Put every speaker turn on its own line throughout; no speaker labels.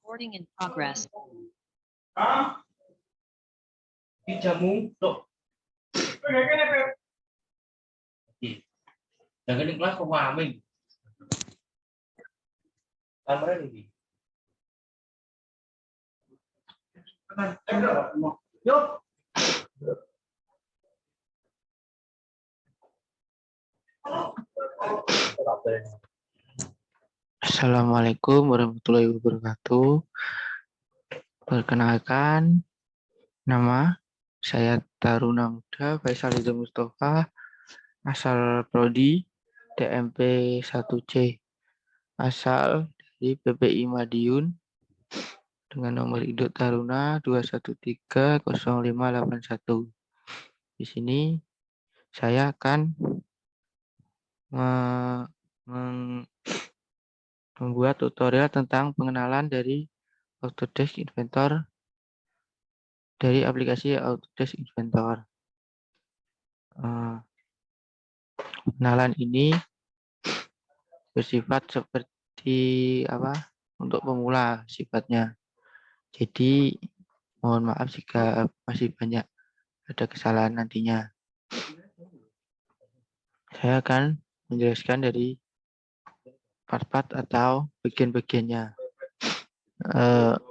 Recording in progress.
Jamu tok. Jangan di kelas kok amin. Kamera lagi. Yuk.
Assalamualaikum warahmatullahi wabarakatuh. Perkenalkan, nama saya Taruna Muda Faisal Ridho Mustafa, asal Prodi DMP 1C, asal dari PPI Madiun, dengan nomor induk Taruna 2130581. Di sini saya akan membuat tutorial tentang pengenalan dari Autodesk Inventor, dari aplikasi Autodesk Inventor. Pengenalan ini bersifat seperti untuk pemula sifatnya. Jadi mohon maaf jika masih banyak ada kesalahan nantinya. Saya akan menjelaskan dari part-part atau bagian-bagiannya.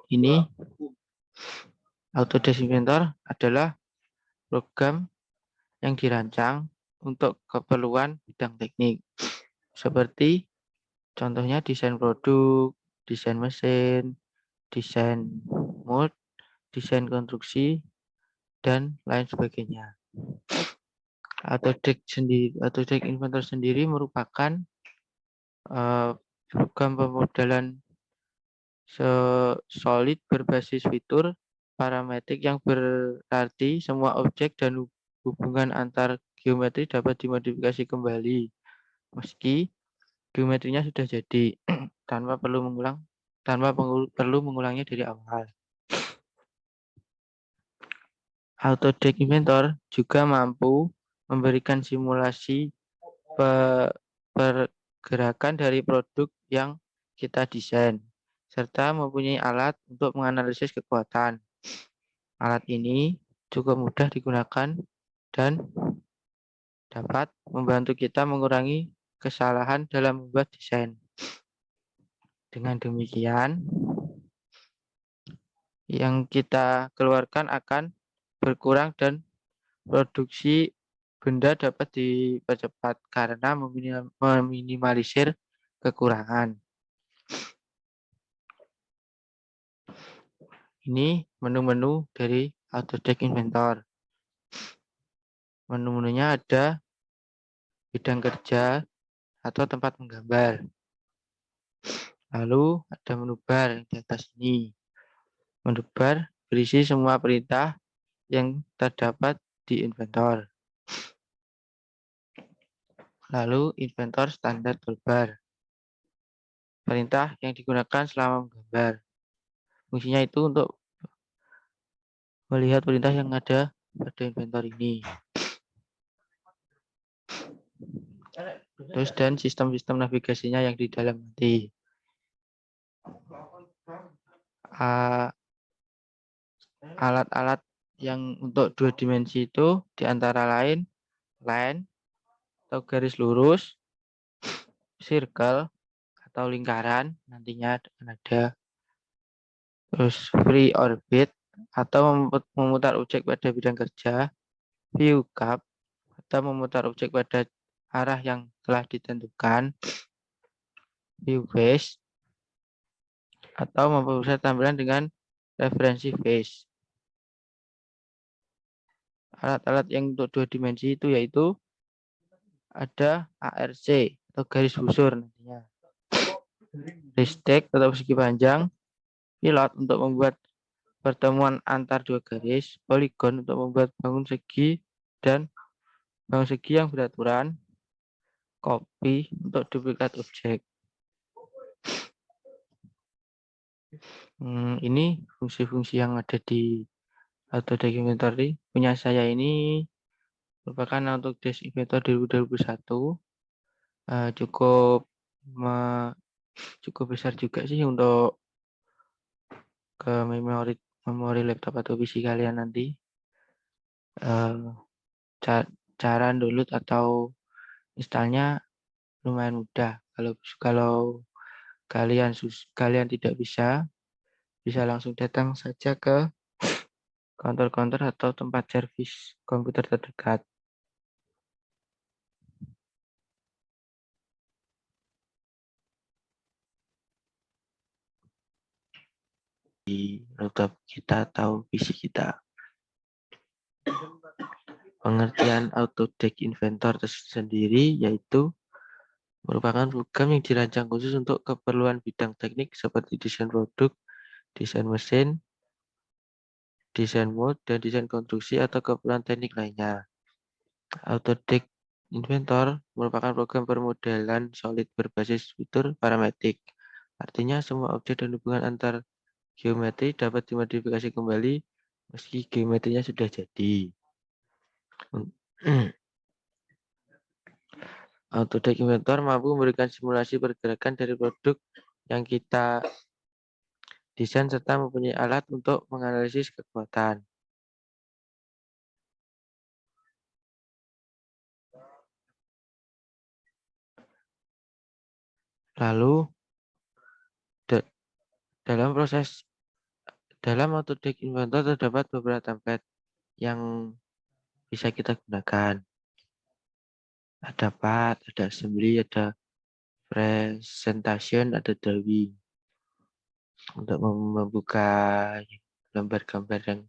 Ini Autodesk Inventor adalah program yang dirancang untuk keperluan bidang teknik, seperti contohnya desain produk, desain mesin, desain mold, desain konstruksi, dan lain sebagainya. Autodesk Inventor sendiri merupakan program pemodelan solid berbasis fitur parametrik yang berarti semua objek dan hubungan antar geometri dapat dimodifikasi kembali meski geometrinya sudah jadi tanpa perlu mengulangnya dari awal. Autodesk Inventor juga mampu memberikan simulasi pergerakan dari produk yang kita desain, serta mempunyai alat untuk menganalisis kekuatan. Alat ini cukup mudah digunakan dan dapat membantu kita mengurangi kesalahan dalam membuat desain. Dengan demikian, yang kita keluarkan akan berkurang dan produksi benda dapat dipercepat karena meminimalisir kekurangan. Ini menu-menu dari Autodesk Inventor. Menu-menunya ada bidang kerja atau tempat menggambar. Lalu ada menu bar di atas ini. Menu bar berisi semua perintah yang terdapat di Inventor. Lalu Inventor standar toolbar. Perintah yang digunakan selama menggambar. Fungsinya itu untuk melihat perintah yang ada pada Inventor ini. Terus dan sistem-sistem navigasinya yang di dalam nanti. Alat-alat yang untuk 2 dimensi itu diantara lain line atau garis lurus, circle atau lingkaran nantinya ada, terus free orbit atau memutar objek pada bidang kerja, view curve atau memutar objek pada arah yang telah ditentukan, view face atau memperbesar tampilan dengan referensi face. Alat-alat yang untuk 2 dimensi itu yaitu ada ARC atau garis busur nantinya, ristek atau segi panjang, pilot untuk membuat pertemuan antar dua garis, poligon untuk membuat bangun segi dan bangun segi yang beraturan, copy untuk duplikat objek. Ini fungsi-fungsi yang ada di Autodesk Inventor punya saya ini merupakan Autodesk Inventor 2021. Cukup besar juga sih untuk ke memori laptop atau PC kalian nanti. Eh, cara download atau installnya lumayan mudah. Kalau kalian tidak bisa langsung datang saja ke counter atau tempat servis komputer terdekat. Di laptop kita atau PC kita. Pengertian Autodesk Inventor tersendiri yaitu merupakan program yang dirancang khusus untuk keperluan bidang teknik seperti desain produk, desain mesin, desain mode, dan desain konstruksi atau keperluan teknik lainnya. Autodesk Inventor merupakan program permodelan solid berbasis fitur parametrik. Artinya semua objek dan hubungan antar geometri dapat dimodifikasi kembali meski geometrinya sudah jadi. Autodesk Inventor mampu memberikan simulasi pergerakan dari produk yang kita desain serta mempunyai alat untuk menganalisis kekuatan. Lalu dalam Autodesk Inventor terdapat beberapa template yang bisa kita gunakan. Ada part, ada assembly, ada presentation, ada drawing. Untuk membuka lembar gambar yang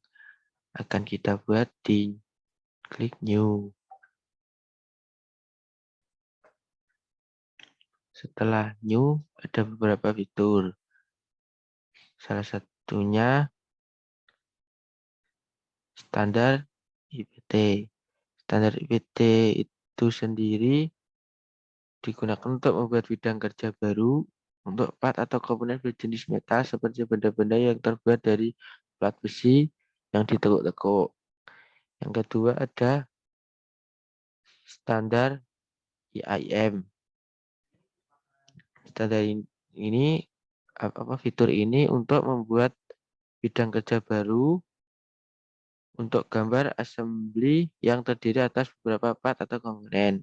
akan kita buat, di klik new. Setelah new, ada beberapa fitur. Salah satunya standar IPT. Standar IPT itu sendiri digunakan untuk membuat bidang kerja baru untuk part atau komponen berjenis metal seperti benda-benda yang terbuat dari plat besi yang ditekuk-tekuk. Yang kedua ada standar IIM. Standar ini fitur ini untuk membuat bidang kerja baru untuk gambar assembly yang terdiri atas beberapa part atau komponen.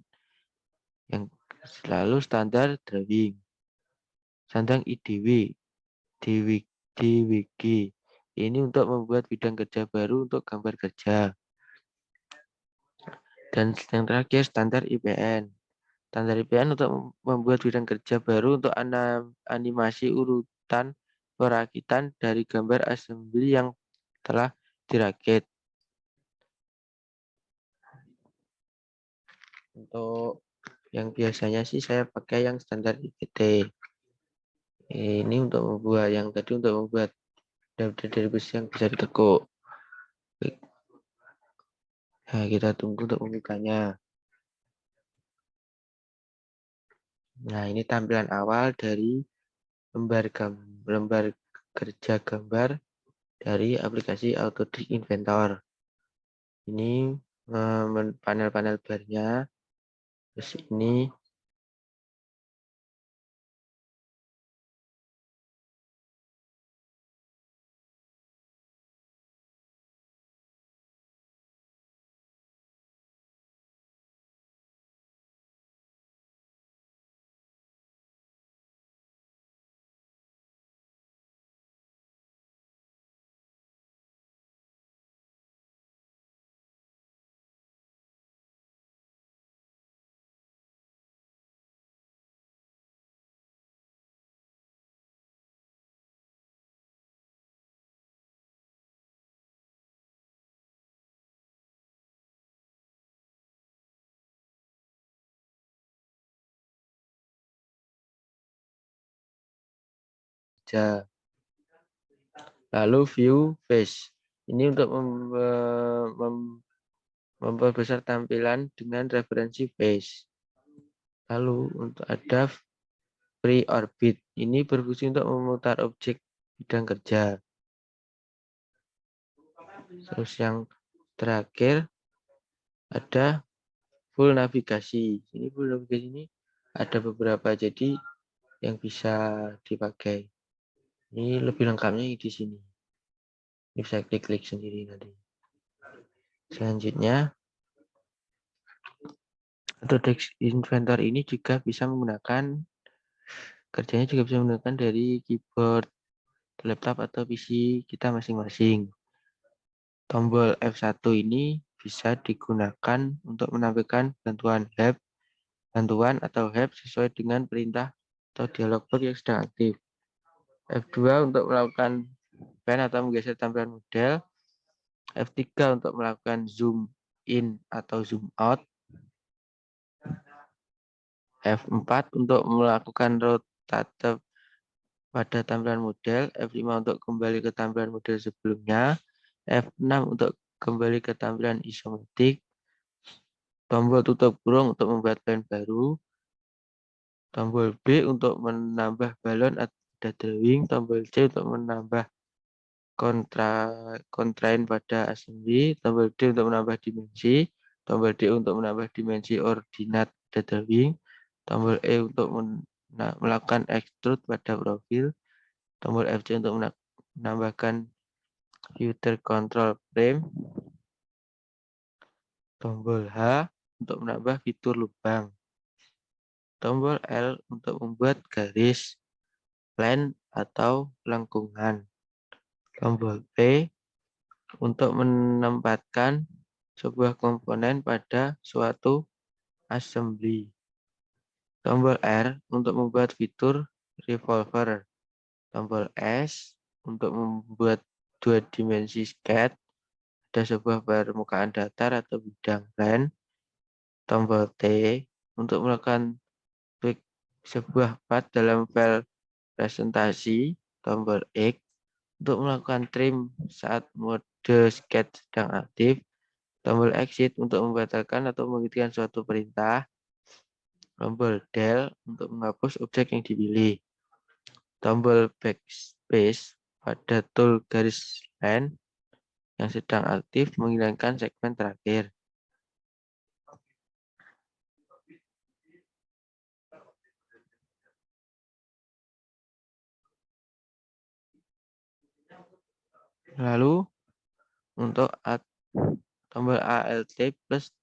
Yang selalu standar drawing. Standar IDW, DWG. Ini untuk membuat bidang kerja baru untuk gambar kerja. Dan yang terakhir standar IPN. Standar IPN untuk membuat bidang kerja baru untuk animasi urutan perakitan dari gambar assembly yang telah dirakit. Untuk yang biasanya sih saya pakai yang standar IPT. Ini untuk membuat yang tadi untuk membuat dari besi yang bisa ditekuk. Nah, kita tunggu untuk membukanya. Nah, ini tampilan awal dari lembar kerja gambar dari aplikasi Autodesk Inventor. Ini panel-panel barnya. Terus ini lalu view face. Ini untuk memperbesar tampilan dengan referensi face. Lalu untuk ada free orbit. Ini berfungsi untuk memutar objek bidang kerja. Terus yang terakhir ada full navigasi. Ini full navigasi ini ada beberapa jadi yang bisa dipakai. Ini lebih lengkapnya di sini. Bisa klik sendiri nanti. Selanjutnya, Autodesk Inventor ini juga bisa menggunakan, kerjanya juga bisa menggunakan dari keyboard laptop atau PC kita masing-masing. Tombol F1 ini bisa digunakan untuk menampilkan bantuan atau help sesuai dengan perintah atau dialog box yang sedang aktif. F2 untuk melakukan pan atau menggeser tampilan model. F3 untuk melakukan zoom in atau zoom out. F4 untuk melakukan rotate pada tampilan model. F5 untuk kembali ke tampilan model sebelumnya. F6 untuk kembali ke tampilan isometrik. Tombol tutup kurung untuk membuat plan baru. Tombol B untuk menambah balon atau drawing. Tombol C untuk menambah constraint pada assembly. Tombol D untuk menambah dimensi. Tombol D untuk menambah dimensi ordinat pada drawing. Tombol E untuk melakukan extrude pada profil. Tombol FC untuk menambahkan future control frame. Tombol H untuk menambah fitur lubang. Tombol L untuk membuat garis, line, atau lengkungan. Tombol P untuk menempatkan sebuah komponen pada suatu assembly. Tombol R untuk membuat fitur revolver. Tombol S untuk membuat dua dimensi sketch pada sebuah permukaan datar atau bidang plan. Tombol T untuk melakukan klik sebuah path dalam file presentasi. Tombol X untuk melakukan trim saat mode sketch sedang aktif. Tombol exit untuk membatalkan atau menghentikan suatu perintah. Tombol del untuk menghapus objek yang dipilih. Tombol backspace pada tool garis line yang sedang aktif menghilangkan segmen terakhir. Lalu untuk tombol ALT plus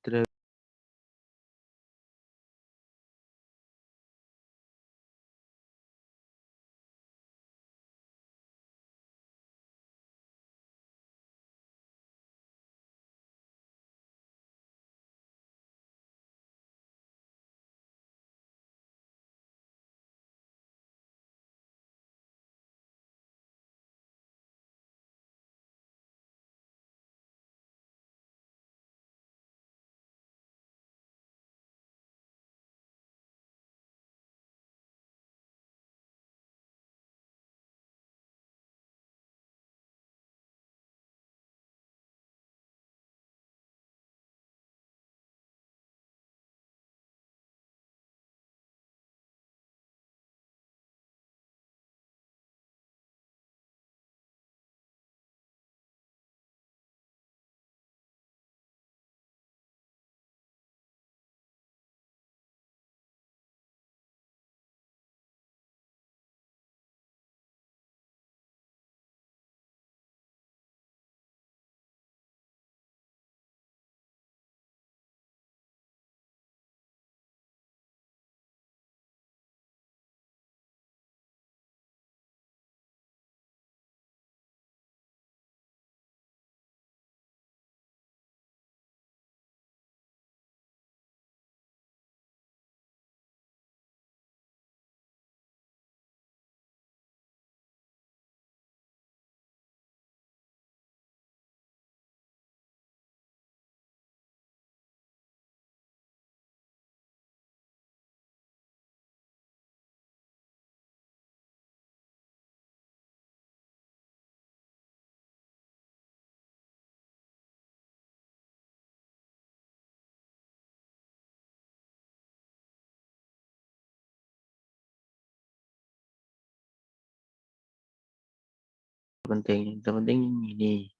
penting. Yang terpenting ini.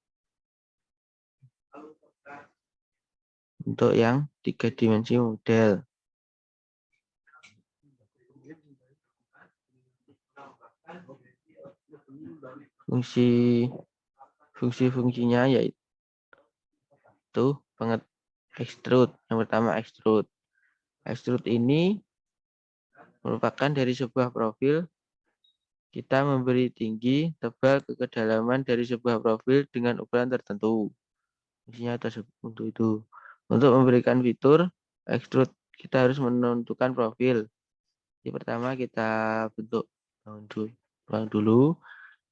Untuk yang 3 dimensi model. Fungsi Fungsi-fungsinya yaitu extrude. Yang pertama extrude. Extrude ini merupakan dari sebuah profil. Kita memberi tinggi, tebal, ke kedalaman dari sebuah profil dengan ukuran tertentu. Fungsinya untuk itu. Untuk memberikan fitur extrude, kita harus menentukan profil. Yang pertama kita bentuk ruang dulu,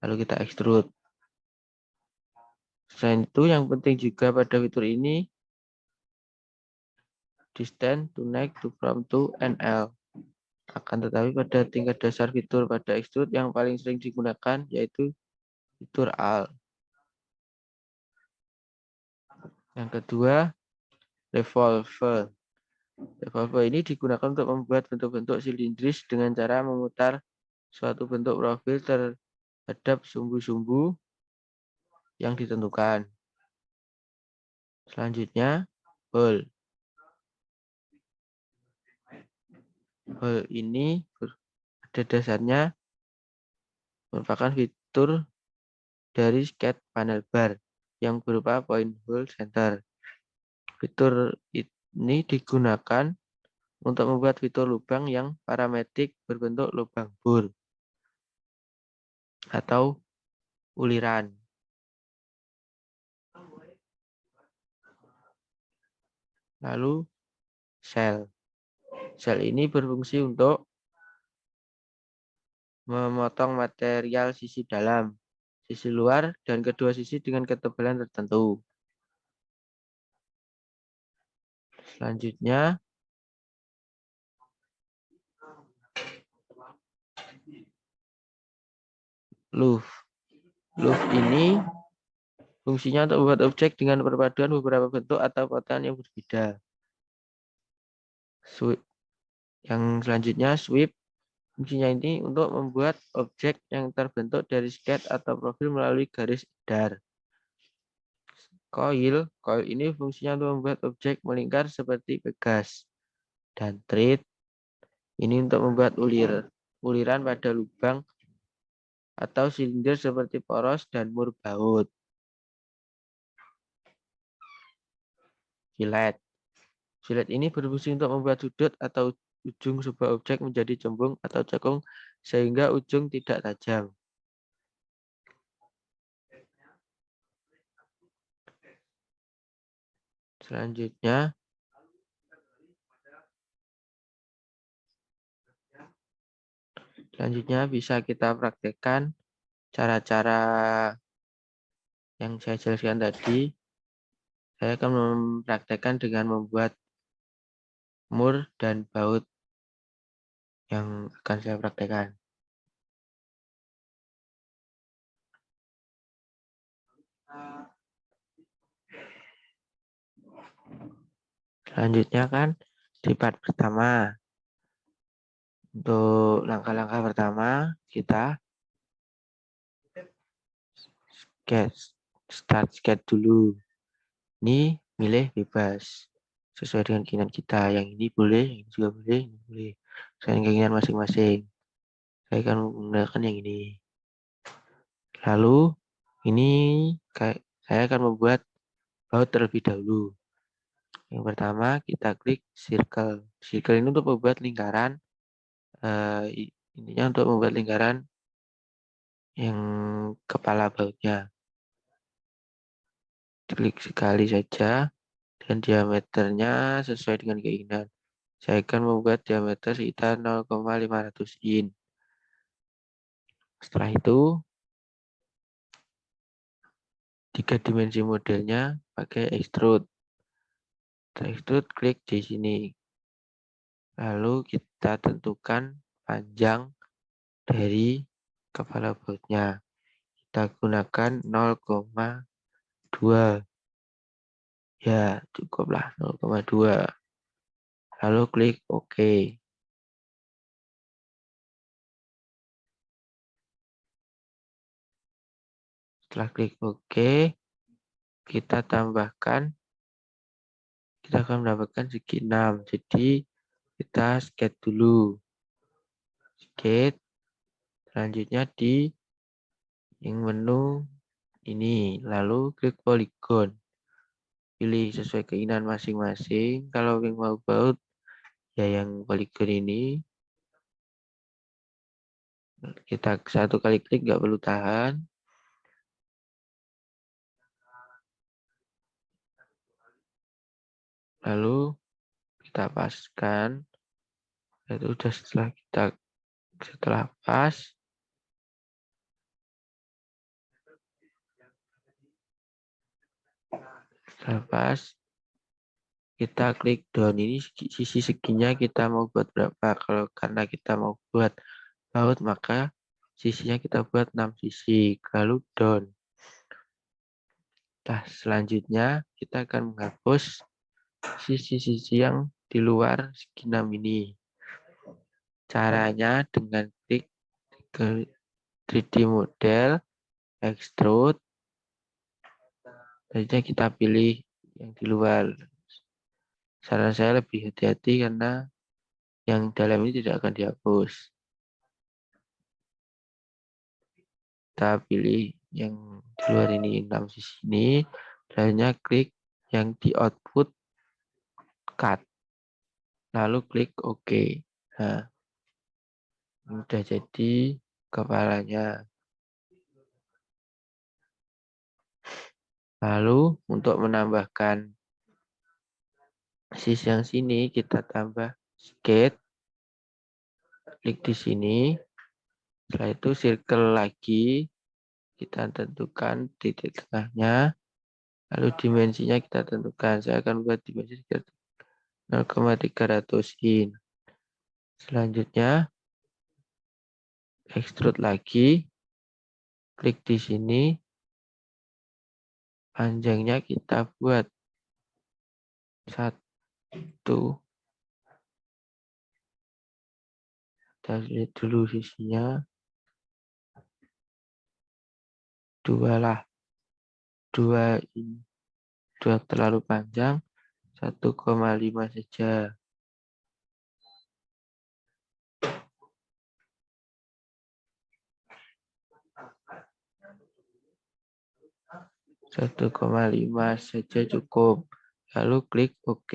lalu kita extrude. Selain itu, yang penting juga pada fitur ini, distance to next to from to and L. Akan tetapi pada tingkat dasar fitur pada extrude yang paling sering digunakan yaitu fitur AL. Yang kedua, revolve. Revolve ini digunakan untuk membuat bentuk-bentuk silindris dengan cara memutar suatu bentuk profil terhadap sumbu-sumbu yang ditentukan. Selanjutnya, hole. Hole ini pada dasarnya merupakan fitur dari sketch panel bar yang berupa point hole center. Fitur ini digunakan untuk membuat fitur lubang yang parametrik berbentuk lubang bor atau uliran. Lalu shell. Shell ini berfungsi untuk memotong material sisi dalam, sisi luar, dan kedua sisi dengan ketebalan tertentu. Selanjutnya, loop. Loop ini fungsinya untuk membuat objek dengan perpaduan beberapa bentuk atau potongan yang berbeda. Yang selanjutnya, sweep. Fungsinya ini untuk membuat objek yang terbentuk dari sketch atau profil melalui garis edar. Coil ini fungsinya untuk membuat objek melingkar seperti pegas. Dan thread ini untuk membuat uliran pada lubang atau silinder seperti poros dan mur baut. Fillet. Fillet ini berfungsi untuk membuat sudut atau ujung sebuah objek menjadi cembung atau cekung sehingga ujung tidak tajam. Selanjutnya bisa kita praktekkan cara-cara yang saya jelaskan tadi. Saya akan mempraktekkan dengan membuat mur dan baut yang akan saya praktekkan. Selanjutnya kan di part pertama. Untuk langkah-langkah pertama kita start sketch dulu. Ini milih bebas sesuai dengan keinginan kita. Yang ini boleh, yang ini juga boleh, ini boleh. Sesuai keinginan masing-masing. Saya akan menggunakan yang ini. Lalu ini saya akan membuat baut terlebih dahulu. Yang pertama kita klik circle. Circle ini untuk membuat lingkaran. Intinya untuk membuat lingkaran yang kepala bautnya. Klik sekali saja dan diameternya sesuai dengan keinginan. Saya akan membuat diameter sekitar 0,500 in. Setelah itu, 3 dimensi modelnya pakai extrude. Extrude klik di sini. Lalu kita tentukan panjang dari kepala bautnya. Kita gunakan 0,2. Ya, cukuplah 0,2. Lalu klik OK. Setelah klik OK, kita akan mendapatkan segi 6. Jadi kita sketch dulu. Sketch. Selanjutnya di yang menu ini, lalu klik poligon. Pilih sesuai keinginan masing-masing. Kalau yang mau baut, ya yang poligon ini. Kita satu kali klik, nggak perlu tahan. Lalu kita paskan. Itu udah setelah pas, kita klik down. Ini sisi seginya kita mau buat berapa. Kalau karena kita mau buat baut, maka sisinya kita buat 6 sisi. Lalu down. Nah, selanjutnya kita akan menghapus sisi-sisi yang di luar segi 6 ini. Caranya dengan klik ke 3D model, extrude. Selanjutnya kita pilih yang di luar. Saran saya lebih hati-hati karena yang dalam ini tidak akan dihapus. Kita pilih yang di luar ini 6 sisi ini. Selanjutnya klik yang di output, cut. Lalu klik OK. Nah, udah jadi kepalanya. Lalu untuk menambahkan sisi yang sini kita tambah sedikit. Klik di sini. Setelah itu circle lagi. Kita tentukan titik tengahnya. Lalu dimensinya kita tentukan. Saya akan buat dimensi 0,300 in. Selanjutnya extrude lagi. Klik di sini. Panjangnya kita buat 1. Kita lihat dulu sisinya. 2 lah. 2 ini. 2 terlalu panjang. 1,5 saja. 1,5 saja cukup. Lalu klik OK.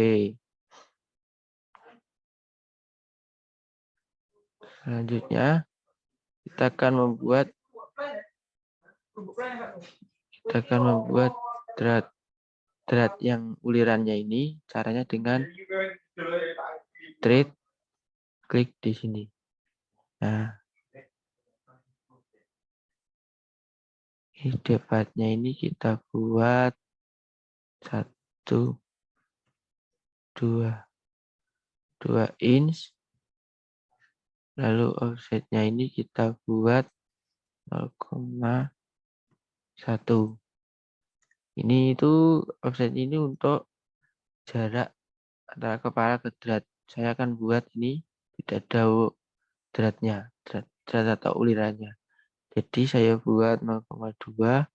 Selanjutnya kita akan membuat drat yang ulirannya ini. Caranya dengan thread, klik di sini. Nah, ini debatnya ini kita buat 2 inch. Lalu offsetnya ini kita buat 0,1. Ini itu offset ini untuk jarak antara kepala ke drat. Saya akan buat ini tidak ada dratnya, drat atau ulirannya. Jadi saya buat 0,2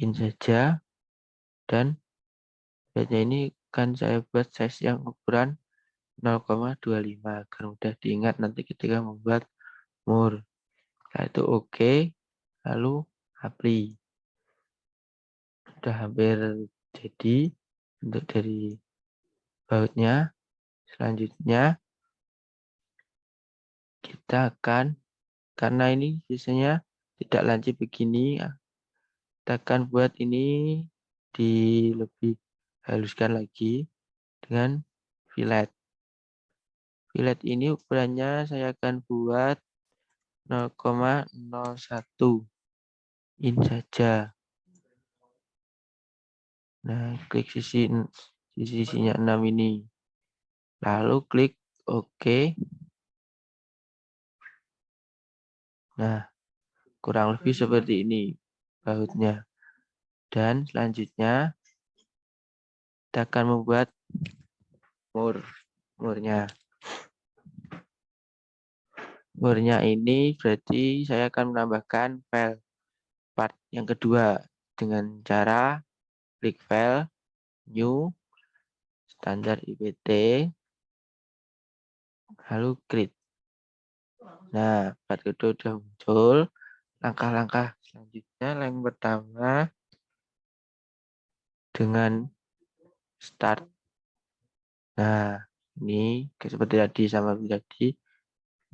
in saja, dan dratnya ini kan saya buat size yang ukuran 0,25 agar mudah diingat nanti ketika membuat mur. Setelah itu OK, lalu apply. Sudah hampir jadi untuk dari bautnya. Selanjutnya kita akan, karena ini biasanya tidak lancip begini, kita akan buat ini lebih haluskan lagi dengan fillet. Fillet ini ukurannya saya akan buat 0,01 in saja. Nah, klik sisinya 6 ini. Lalu klik OK. Nah, kurang lebih seperti ini bautnya. Dan selanjutnya kita akan membuat murnya. Murnya ini berarti saya akan menambahkan file part yang kedua dengan cara klik file, new, standar IPT, lalu create. Nah, part kedua sudah muncul. Langkah-langkah Selanjutnya yang pertama dengan start. Nah, ini seperti tadi sama tadi.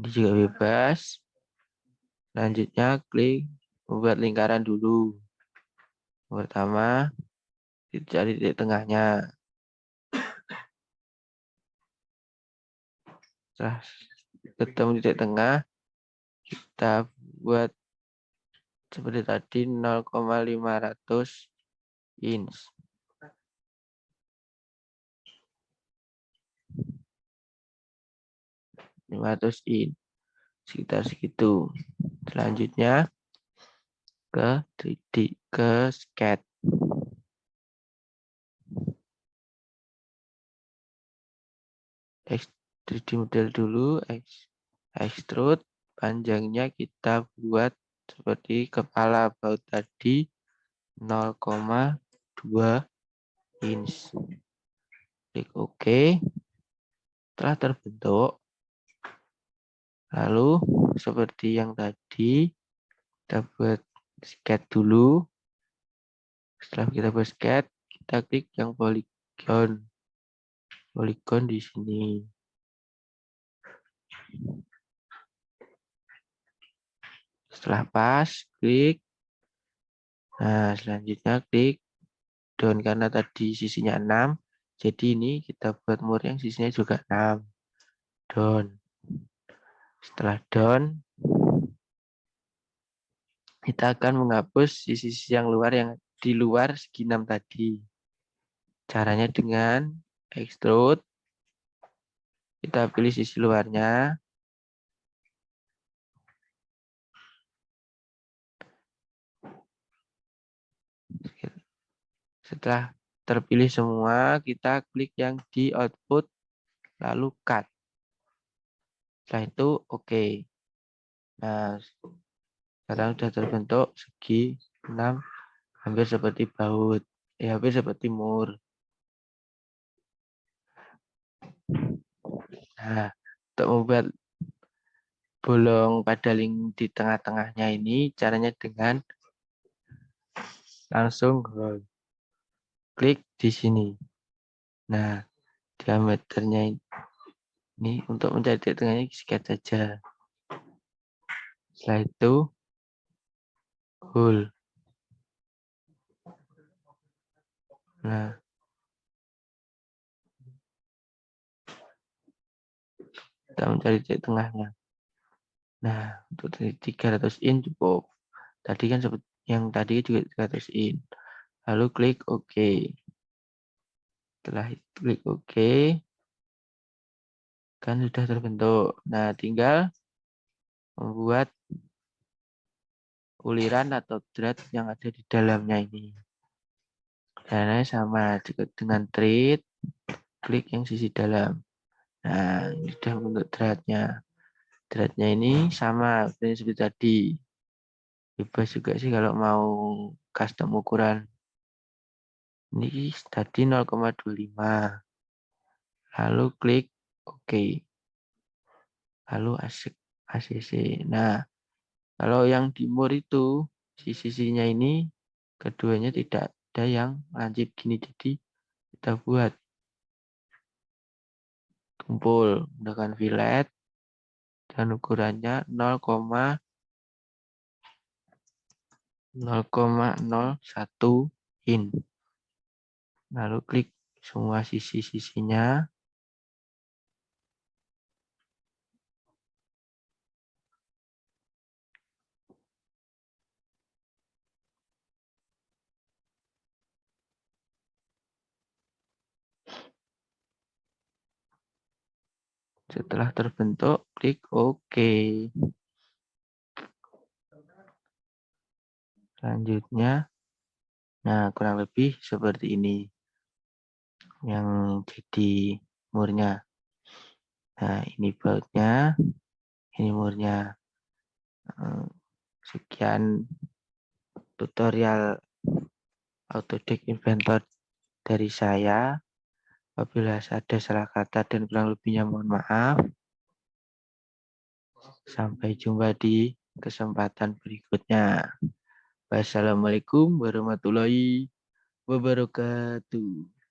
Ini juga bebas. Selanjutnya klik membuat lingkaran dulu. Yang pertama, cari titik tengahnya. Setelah ketemu titik tengah, kita buat seperti tadi 0,500 inch. 500 inch. Sekitar segitu. Selanjutnya ke 3D, ke sketch. X3D model dulu, extrude, panjangnya kita buat seperti kepala baut tadi 0,2 inch. Klik OK. Telah terbentuk. Lalu seperti yang tadi kita buat sketch dulu. Setelah kita buat sketch, kita klik yang polygon. Polygon di sini. Setelah pas, klik. Nah, selanjutnya klik down karena tadi sisinya 6. Jadi ini kita buat mur yang sisinya juga 6. Down. Setelah down, kita akan menghapus sisi-sisi yang luar yang di luar segi 6 tadi. Caranya dengan extrude. Kita pilih sisi luarnya. Setelah terpilih semua, kita klik yang di output, lalu cut. Setelah itu, oke. Nah, sekarang sudah terbentuk segi 6, hampir seperti baut. Hampir seperti mur. Nah, untuk membuat bolong padaling di tengah-tengahnya ini, caranya dengan langsung klik di sini. Nah, diameternya ini untuk mencari titik tengahnya sketch saja. Setelah itu, hole. Nah, kita mencari titik tengahnya. Nah, untuk 300 in cukup. Tadi kan seperti yang tadi juga 300 in. Lalu klik OK. Setelah itu klik OK, kan sudah terbentuk. Nah, tinggal membuat uliran atau thread yang ada di dalamnya ini. Caranya sama juga dengan thread, klik yang sisi dalam. Nah, ini sudah membentuk threadnya. Threadnya ini sama seperti tadi. Bebas juga sih kalau mau custom ukuran. Ini tadi 0,25. Lalu klik OK. Lalu ACC. Nah, kalau yang di mur itu, sisinya ini, keduanya tidak ada yang lancip gini. Jadi, kita buat kumpul dengan fillet dan ukurannya 0,01 in. Lalu klik semua sisi-sisinya. Setelah terbentuk, klik OK. Selanjutnya, nah kurang lebih seperti ini yang jadi murnya. Nah, ini bautnya, ini murnya. Sekian tutorial Autodesk Inventor dari saya. Apabila ada salah kata dan kurang lebihnya mohon maaf. Sampai jumpa di kesempatan berikutnya. Wassalamualaikum warahmatullahi wabarakatuh.